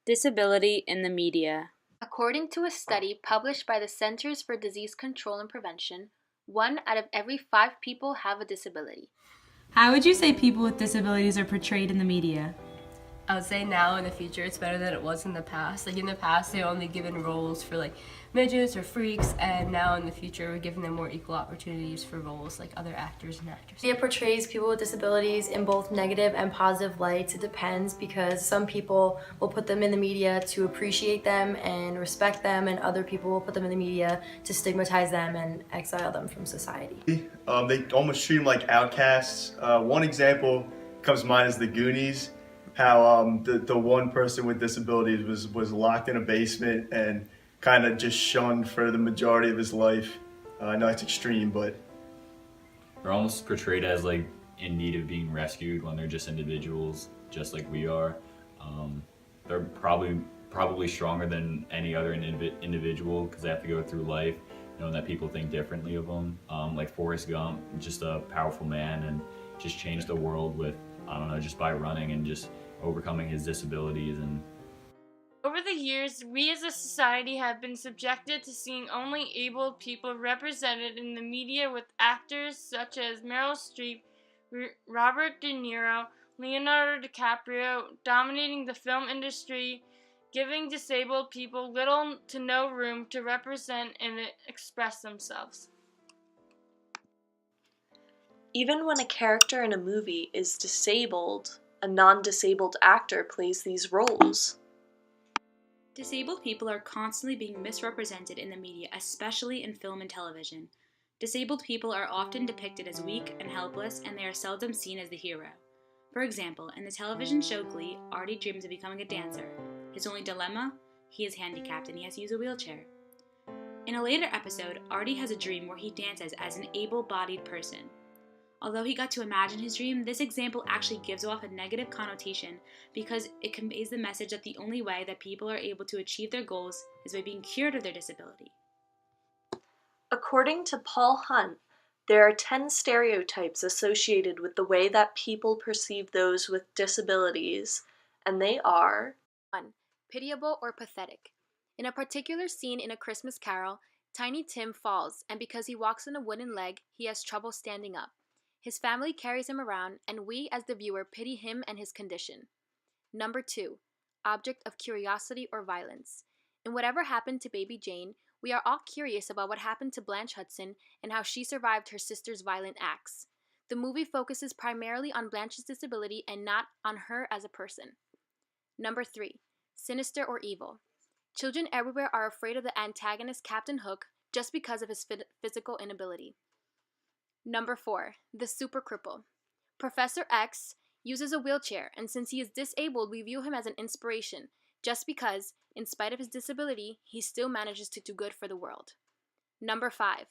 Disability in the media. According to a study published by the Centers for Disease Control and Prevention, 1 out of every 5 people have a disability. How would you say people with disabilities are portrayed in the media? I would say now in the future it's better than it was in the past. Like in the past they only given roles for like midgets or freaks, and now in the future we're giving them more equal opportunities for roles like other actors and actresses. Media portrays people with disabilities in both negative and positive lights. It depends, because some people will put them in the media to appreciate them and respect them, and other people will put them in the media to stigmatize them and exile them from society. They almost treat them like outcasts. One example comes to mind is the Goonies. How the one person with disabilities was locked in a basement and kind of just shunned for the majority of his life. I know it's extreme, but They're almost portrayed as like in need of being rescued when they're just individuals, just like we are. They're probably stronger than any other individual because they have to go through life knowing that people think differently of them. Like Forrest Gump, just a powerful man and just changed the world with, I don't know, just by running and just overcoming his disabilities. And over the years, we as a society have been subjected to seeing only able people represented in the media, with actors such as Meryl Streep, Robert De Niro, Leonardo DiCaprio dominating the film industry, giving disabled people little to no room to represent and express themselves. Even when a character in a movie is disabled, a non-disabled actor plays these roles. Disabled people are constantly being misrepresented in the media, especially in film and television. Disabled people are often depicted as weak and helpless, and they are seldom seen as the hero. For example, in the television show Glee, Artie dreams of becoming a dancer. His only dilemma? He is handicapped and he has to use a wheelchair. In a later episode, Artie has a dream where he dances as an able-bodied person. Although he got to imagine his dream, this example actually gives off a negative connotation because it conveys the message that the only way that people are able to achieve their goals is by being cured of their disability. According to Paul Hunt, there are 10 stereotypes associated with the way that people perceive those with disabilities, and they are: 1. Pitiable or pathetic. In a particular scene in A Christmas Carol, Tiny Tim falls, and because he walks on a wooden leg, he has trouble standing up. His family carries him around, and we as the viewer pity him and his condition. Number 2. Object of curiosity or violence. In Whatever Happened to Baby Jane, we are all curious about what happened to Blanche Hudson and how she survived her sister's violent acts. The movie focuses primarily on Blanche's disability and not on her as a person. Number 3. Sinister or evil. Children everywhere are afraid of the antagonist Captain Hook just because of his physical inability. Number 4. The super cripple. Professor X uses a wheelchair, and since he is disabled, we view him as an inspiration, just because, in spite of his disability, he still manages to do good for the world. Number 5.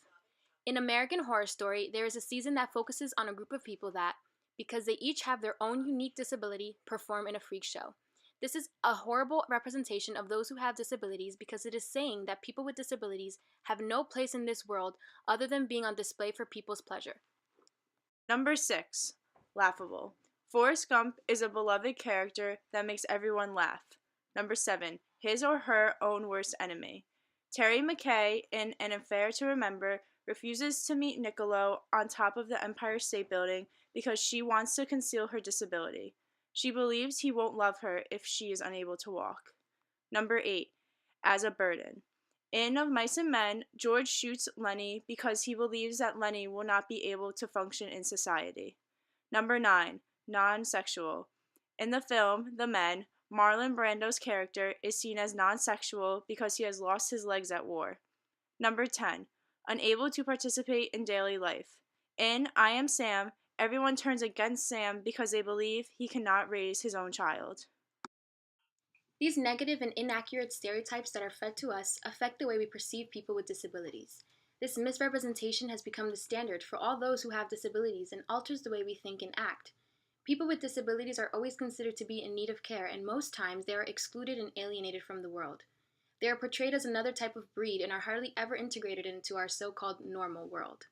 In American Horror Story, there is a season that focuses on a group of people that, because they each have their own unique disability, perform in a freak show. This is a horrible representation of those who have disabilities because it is saying that people with disabilities have no place in this world other than being on display for people's pleasure. Number 6. Laughable. Forrest Gump is a beloved character that makes everyone laugh. Number 7. His or her own worst enemy. Terry McKay in An Affair to Remember refuses to meet Niccolo on top of the Empire State Building because she wants to conceal her disability. She believes he won't love her if she is unable to walk. Number 8. As a burden. In Of Mice and Men, George shoots Lenny because he believes that Lenny will not be able to function in society. Number 9. Non-sexual. In the film The Men, Marlon Brando's character is seen as non-sexual because he has lost his legs at war. Number 10. Unable to participate in daily life. In I Am Sam, everyone turns against Sam because they believe he cannot raise his own child. These negative and inaccurate stereotypes that are fed to us affect the way we perceive people with disabilities. This misrepresentation has become the standard for all those who have disabilities and alters the way we think and act. People with disabilities are always considered to be in need of care, and most times they are excluded and alienated from the world. They are portrayed as another type of breed and are hardly ever integrated into our so-called normal world.